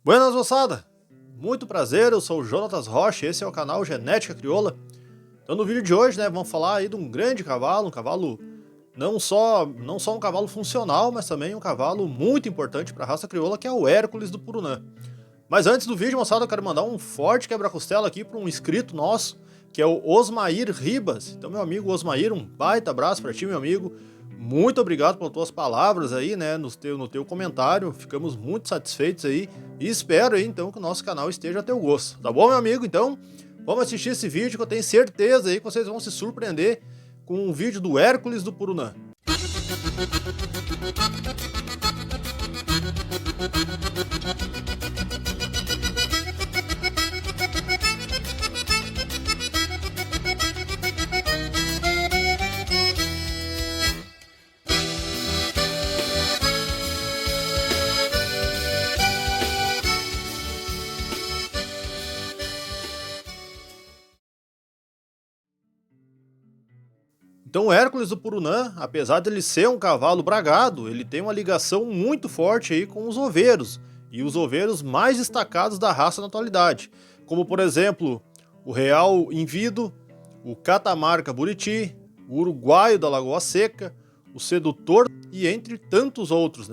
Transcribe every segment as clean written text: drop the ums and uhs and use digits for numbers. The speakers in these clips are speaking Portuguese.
Buenas, moçada! Muito prazer, eu sou o Jonatas Rocha e esse é o canal Genética Crioula. Então no vídeo de hoje, vamos falar aí de um grande cavalo, não só um cavalo funcional, mas também um cavalo muito importante para a raça crioula, que é o Hércules do Purunã. Mas antes do vídeo, moçada, eu quero mandar um forte quebra-costela aqui para um inscrito nosso, que é o Osmair Ribas. Então, meu amigo Osmair, um baita abraço para ti, meu amigo. Muito obrigado pelas tuas palavras aí, no teu comentário. Ficamos muito satisfeitos aí e espero aí, então, que o nosso canal esteja a teu gosto. Tá bom, meu amigo? Então, vamos assistir esse vídeo que eu tenho certeza aí que vocês vão se surpreender com um vídeo do Hércules do Purunã. Então o Hércules do Purunã, apesar de ele ser um cavalo bragado, ele tem uma ligação muito forte aí com os oveiros, e os oveiros mais destacados da raça na atualidade, como por exemplo, o Real Invido, o Catamarca Buriti, o Uruguaio da Lagoa Seca, o Sedutor e entre tantos outros,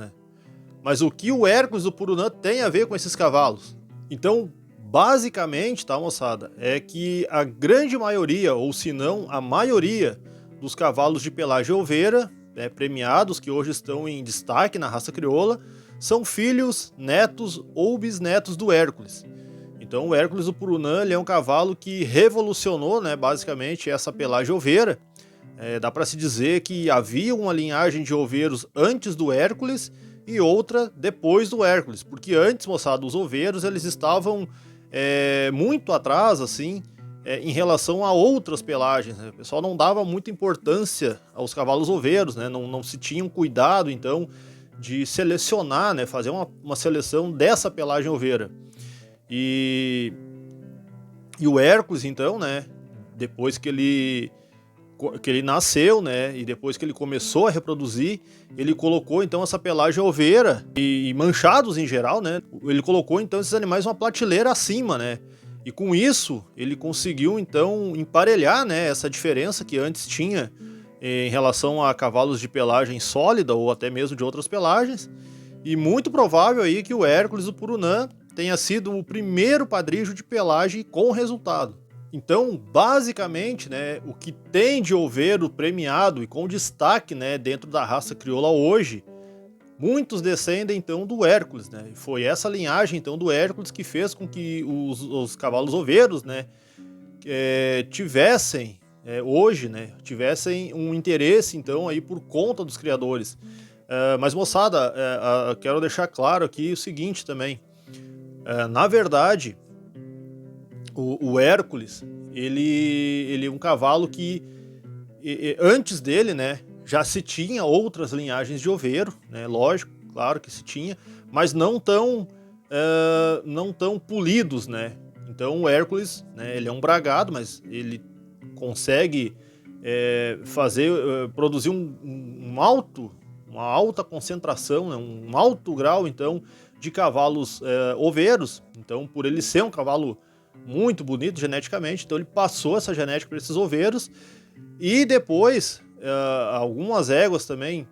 Mas o que o Hércules do Purunã tem a ver com esses cavalos? Então, basicamente, tá, moçada, é que a grande maioria, ou se não a maioria, dos cavalos de pelagem oveira, premiados, que hoje estão em destaque na raça crioula, são filhos, netos ou bisnetos do Hércules. Então o Hércules do Purunã ele é um cavalo que revolucionou, basicamente essa pelagem oveira. Dá para se dizer que havia uma linhagem de oveiros antes do Hércules e outra depois do Hércules, porque antes, moçada, os oveiros eles estavam muito atrás, assim, em relação a outras pelagens. O pessoal não dava muita importância aos cavalos oveiros, não se tinha um cuidado, então, de selecionar, fazer uma seleção dessa pelagem oveira. E o Hércules, então, depois que ele nasceu, e depois que ele começou a reproduzir, ele colocou então essa pelagem oveira e manchados em geral, ele colocou então esses animais uma prateleira acima, E com isso, ele conseguiu, então, emparelhar, essa diferença que antes tinha em relação a cavalos de pelagem sólida ou até mesmo de outras pelagens. E muito provável aí que o Hércules do Purunã tenha sido o primeiro padrinho de pelagem com resultado. Então, basicamente, o que tem de oveiro premiado e com destaque, dentro da raça crioula hoje, muitos descendem então do Hércules, E foi essa linhagem então do Hércules que fez com que os cavalos oveiros, tivessem hoje, tivessem um interesse então aí por conta dos criadores. Mas moçada, quero deixar claro aqui o seguinte também. Na verdade, o Hércules, ele é um cavalo que antes dele, já se tinha outras linhagens de oveiro, lógico, claro que se tinha, mas não tão polidos, Então o Hércules, ele é um bragado, mas ele consegue produzir uma alta concentração, um alto grau, então, de cavalos oveiros. Então, por ele ser um cavalo muito bonito geneticamente, então ele passou essa genética para esses oveiros, e depois algumas éguas também,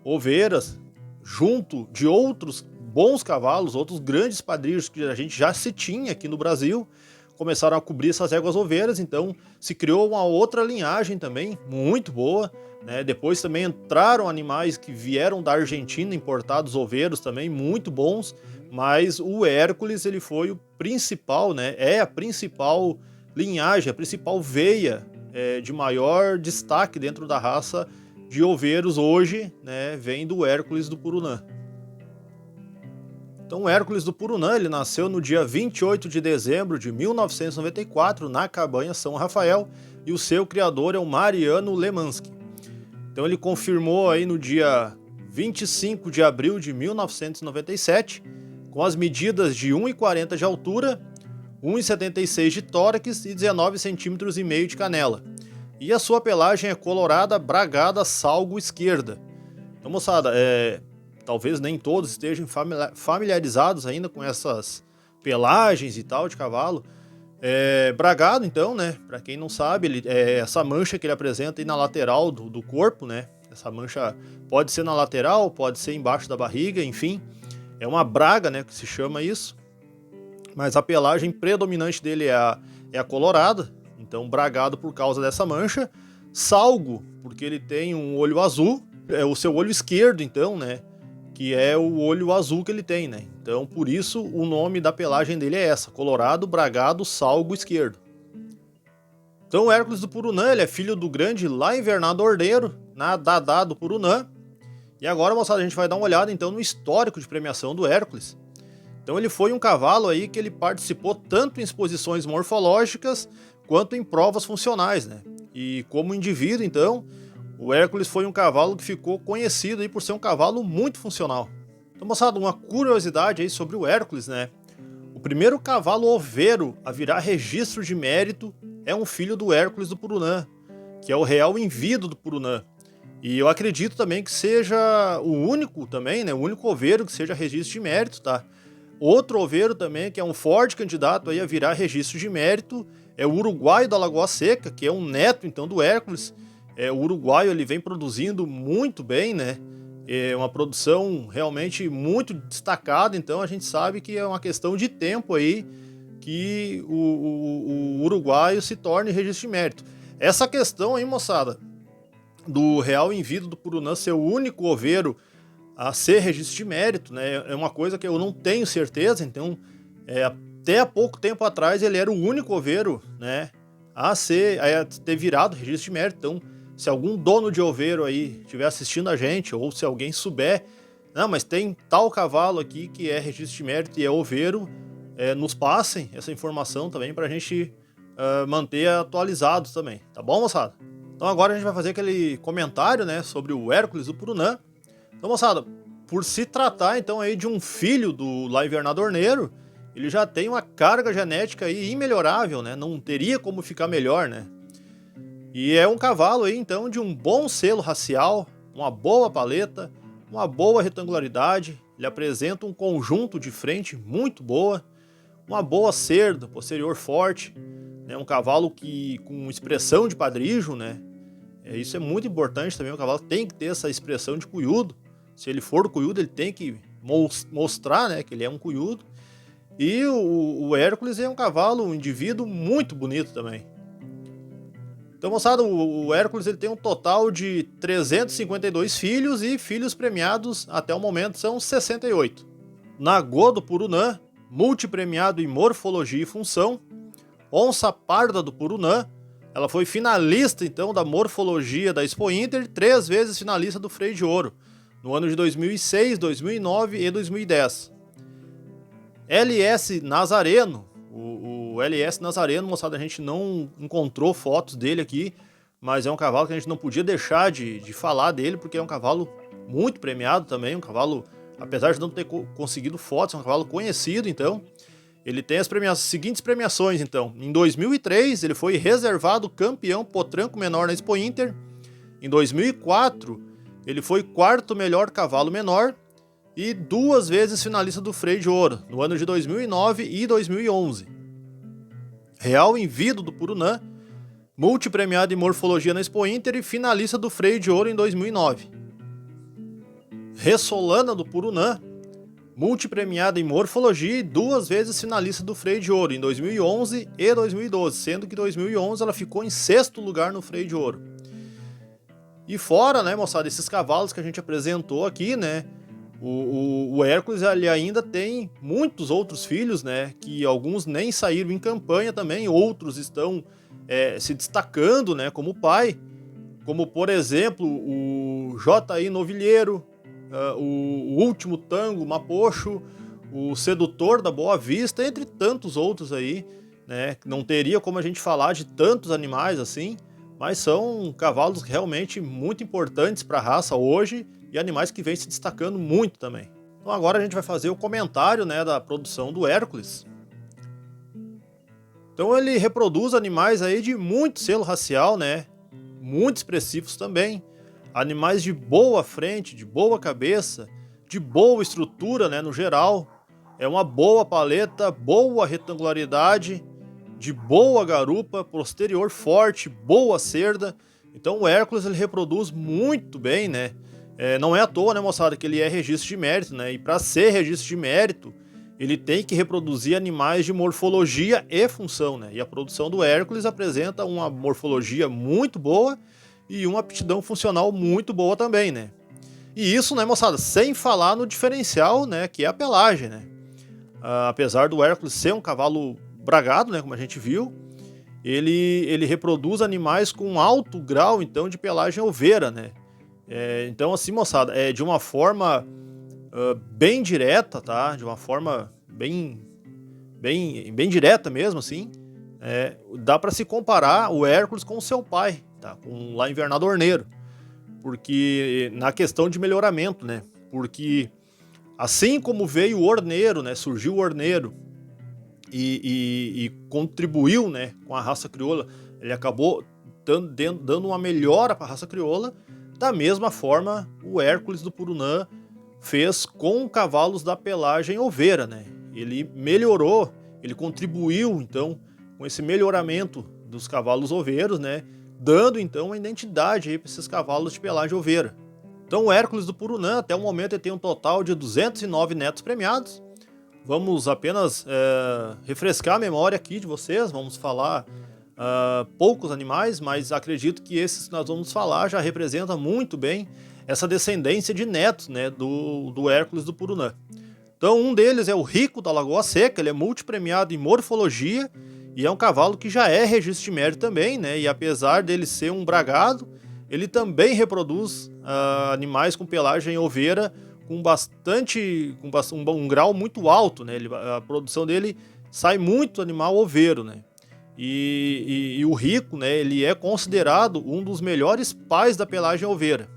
oveiras, junto de outros bons cavalos, outros grandes padrinhos que a gente já se tinha aqui no Brasil, começaram a cobrir essas éguas oveiras, então se criou uma outra linhagem também, muito boa, Depois também entraram animais que vieram da Argentina, importados oveiros também, muito bons, mas o Hércules ele foi o principal, é a principal linhagem, a principal veia de maior destaque dentro da raça de oveiros hoje, vem do Hércules do Purunã. Então o Hércules do Purunã ele nasceu no dia 28 de dezembro de 1994 na Cabanha São Rafael e o seu criador é o Mariano Lemansky. Então ele confirmou aí no dia 25 de abril de 1997 com as medidas de 1,40 de altura, 1,76 de tórax e 19,5 centímetros de canela. E a sua pelagem é colorada, bragada, salgo esquerda. Então, moçada, talvez nem todos estejam familiarizados ainda com essas pelagens e tal de cavalo. Bragado, então, né? Para quem não sabe, essa mancha que ele apresenta aí na lateral do corpo, né? Essa mancha pode ser na lateral, pode ser embaixo da barriga, enfim. É uma braga, né? Que se chama isso. Mas a pelagem predominante dele é a colorada. Então, bragado por causa dessa mancha. Salgo, porque ele tem um olho azul. É o seu olho esquerdo, então, né? Que é o olho azul que ele tem, né? Então, por isso, o nome da pelagem dele é essa: colorado, bragado, salgo esquerdo. Então, o Hércules do Purunã, ele é filho do grande lá Invernado Ordeiro, na Dadá do Purunã. E agora, moçada, a gente vai dar uma olhada, então, no histórico de premiação do Hércules. Então, ele foi um cavalo aí que ele participou tanto em exposições morfológicas quanto em provas funcionais, né? E como indivíduo, então, o Hércules foi um cavalo que ficou conhecido aí por ser um cavalo muito funcional. Então, moçada, uma curiosidade aí sobre o Hércules, né? O primeiro cavalo oveiro a virar registro de mérito é um filho do Hércules do Purunã, que é o Real Invido do Purunã. E eu acredito também que seja o único também, né? O único oveiro que seja registro de mérito, tá? Outro oveiro também, que é um forte candidato aí a virar registro de mérito, é o Uruguaio da Lagoa Seca, que é um neto, então, do Hércules. O uruguaio, ele vem produzindo muito bem, né? É uma produção realmente muito destacada, então a gente sabe que é uma questão de tempo aí que o uruguaio se torne registro de mérito. Essa questão aí, moçada, do Real Invido do Purunã ser o único oveiro a ser registro de mérito, né? É uma coisa que eu não tenho certeza, então até há pouco tempo atrás ele era o único oveiro, né, a ter virado registro de mérito. Então, se algum dono de oveiro aí estiver assistindo a gente, ou se alguém souber, não, mas tem tal cavalo aqui que é registro de mérito e é oveiro, nos passem essa informação também pra gente manter atualizados também, tá bom, moçada? Então agora a gente vai fazer aquele comentário, né, sobre o Hércules do Purunã. Então, moçada, por se tratar então aí de um filho do lá Invernado Orneiro, ele já tem uma carga genética aí imelhorável, né? Não teria como ficar melhor, né? E é um cavalo aí então de um bom selo racial, uma boa paleta, uma boa retangularidade. Ele apresenta um conjunto de frente muito boa, uma boa cerda posterior forte, né? Um cavalo com expressão de padrijo, né? Isso é muito importante também. O cavalo tem que ter essa expressão de cuiudo. Se ele for cuiudo, ele tem que mostrar, né, que ele é um cuiudo. E o Hércules é um cavalo, um indivíduo muito bonito também. Então, moçada, o Hércules ele tem um total de 352 filhos e filhos premiados até o momento são 68. Nagô do Purunã, multipremiado em morfologia e função. Onça Parda do Purunã, ela foi finalista então da morfologia da Expo Inter, 3 vezes finalista do Freio de Ouro, no ano de 2006, 2009 e 2010. LS Nazareno, o LS Nazareno, moçada, a gente não encontrou fotos dele aqui, mas é um cavalo que a gente não podia deixar de falar dele, porque é um cavalo muito premiado também, um cavalo, apesar de não ter conseguido fotos, é um cavalo conhecido, então. Ele tem as seguintes premiações, então. Em 2003, ele foi reservado campeão potranco menor na Expo Inter. Em 2004, ele foi 4º melhor cavalo menor e 2 vezes finalista do Freio de Ouro, no ano de 2009 e 2011. Real Invido do Purunã, multipremiado em morfologia na Expo Inter e finalista do Freio de Ouro em 2009. Ressolana do Purunã, multipremiada em morfologia e 2 vezes finalista do Freio de Ouro em 2011 e 2012, sendo que em 2011 ela ficou em 6º lugar no Freio de Ouro. E fora, né, moçada, esses cavalos que a gente apresentou aqui, né, o Hércules ele ainda tem muitos outros filhos, né, que alguns nem saíram em campanha também, outros estão se destacando, né, como pai, como por exemplo o J.I. Novilheiro, o Último Tango Mapocho, o Sedutor da Boa Vista, entre tantos outros aí, né? Não teria como a gente falar de tantos animais assim, mas são cavalos realmente muito importantes para a raça hoje e animais que vêm se destacando muito também. Então agora a gente vai fazer o comentário, né, da produção do Hércules. Então ele reproduz animais aí de muito selo racial, né? Muito expressivos também. Animais de boa frente, de boa cabeça, de boa estrutura, né, no geral. É uma boa paleta, boa retangularidade, de boa garupa, posterior forte, boa cerda. Então o Hércules ele reproduz muito bem, né? Não é à toa, né, moçada, que ele é registro de mérito, né? E para ser registro de mérito, ele tem que reproduzir animais de morfologia e função, né? E a produção do Hércules apresenta uma morfologia muito boa e uma aptidão funcional muito boa também, né? E isso, né, moçada, sem falar no diferencial, né, que é a pelagem, né? Apesar do Hércules ser um cavalo bragado, né, como a gente viu, ele reproduz animais com alto grau, então, de pelagem oveira, né? Então, assim, moçada, de uma forma bem direta, tá? De uma forma bem direta mesmo, assim, dá para se comparar o Hércules com o seu pai, tá? Com lá Invernado Orneiro, porque na questão de melhoramento, né? Porque assim como veio o Orneiro, né? Surgiu o Orneiro e contribuiu, né, com a raça crioula, ele acabou dando uma melhora para a raça crioula. Da mesma forma, o Hércules do Purunã fez com cavalos da pelagem oveira, né? Ele melhorou, ele contribuiu, então, com esse melhoramento dos cavalos oveiros, né? Dando, então, uma identidade para esses cavalos de pelagem oveira. Então, o Hércules do Purunã, até o momento, ele tem um total de 209 netos premiados. Vamos apenas refrescar a memória aqui de vocês, vamos falar poucos animais, mas acredito que esses que nós vamos falar já representam muito bem essa descendência de netos, né, do Hércules do Purunã. Então um deles é o Rico da Lagoa Seca, ele é multipremiado em morfologia e é um cavalo que já é registro de mérito também, né, e apesar dele ser um bragado, ele também reproduz animais com pelagem oveira com um grau muito alto, né, a produção dele sai muito animal oveiro, né. E o Rico, né, ele é considerado um dos melhores pais da pelagem oveira.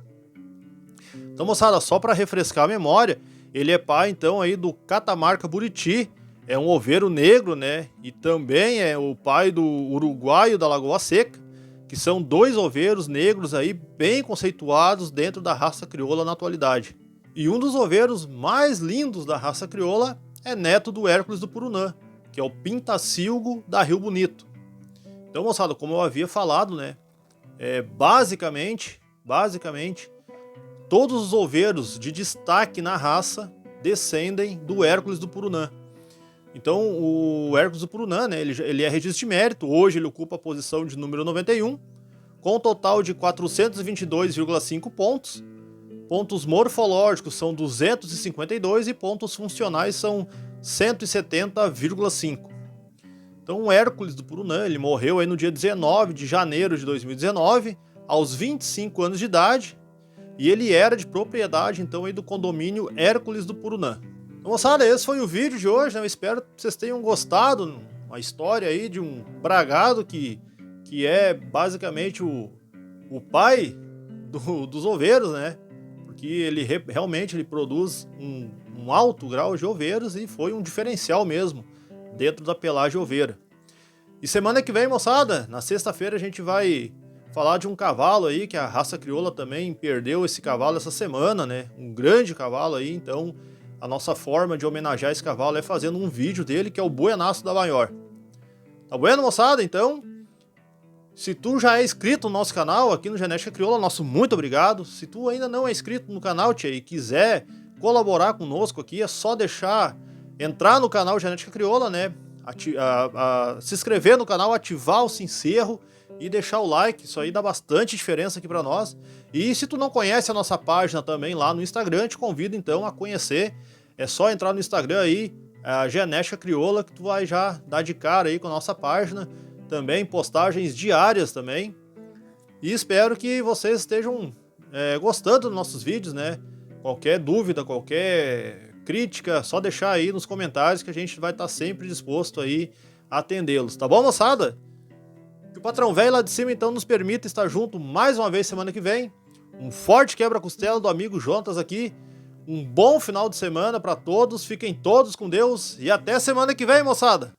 Então, moçada, só para refrescar a memória, ele é pai, então, aí do Catamarca Buriti, é um oveiro negro, né, e também é o pai do Uruguaio da Lagoa Seca, que são dois oveiros negros aí bem conceituados dentro da raça crioula na atualidade. E um dos oveiros mais lindos da raça crioula é neto do Hércules do Purunã, que é o Pintacilgo da Rio Bonito. Então, moçada, como eu havia falado, né, basicamente, todos os oveiros de destaque na raça descendem do Hércules do Purunã. Então, o Hércules do Purunã, né, ele é registro de mérito, hoje ele ocupa a posição de número 91, com um total de 422,5 pontos. Pontos morfológicos são 252 e pontos funcionais são 170,5. Então o Hércules do Purunã, ele morreu aí no dia 19 de janeiro de 2019, aos 25 anos de idade, e ele era de propriedade então aí do condomínio Hércules do Purunã. Então, moçada, esse foi o vídeo de hoje, né? Eu espero que vocês tenham gostado, uma história aí de um bragado que é basicamente o pai dos oveiros, né? Porque ele realmente produz um alto grau de oveiros e foi um diferencial mesmo dentro da pelagem oveira. E semana que vem, moçada, na sexta-feira a gente vai falar de um cavalo aí que a raça crioula também perdeu esse cavalo essa semana, né? Um grande cavalo aí, então a nossa forma de homenagear esse cavalo é fazendo um vídeo dele, que é o Buenaço da Maior. Tá bueno, moçada? Então, se tu já é inscrito no nosso canal aqui no Genética Crioula, nosso muito obrigado. Se tu ainda não é inscrito no canal, tia, e quiser colaborar conosco aqui, é só entrar no canal Genética Crioula, né? Se inscrever no canal, ativar o sincero e deixar o like. Isso aí dá bastante diferença aqui para nós. E se tu não conhece a nossa página também lá no Instagram, te convido então a conhecer. É só entrar no Instagram aí, a Genética Crioula, que tu vai já dar de cara aí com a nossa página. Também postagens diárias também. E espero que vocês estejam gostando dos nossos vídeos, né? Qualquer dúvida, qualquer crítica, só deixar aí nos comentários que a gente vai estar sempre disposto aí a atendê-los, tá bom, moçada? Que o patrão velho lá de cima então nos permita estar junto mais uma vez semana que vem. Um forte quebra-costela do amigo Jonatas aqui. Um bom final de semana para todos, fiquem todos com Deus e até semana que vem, moçada!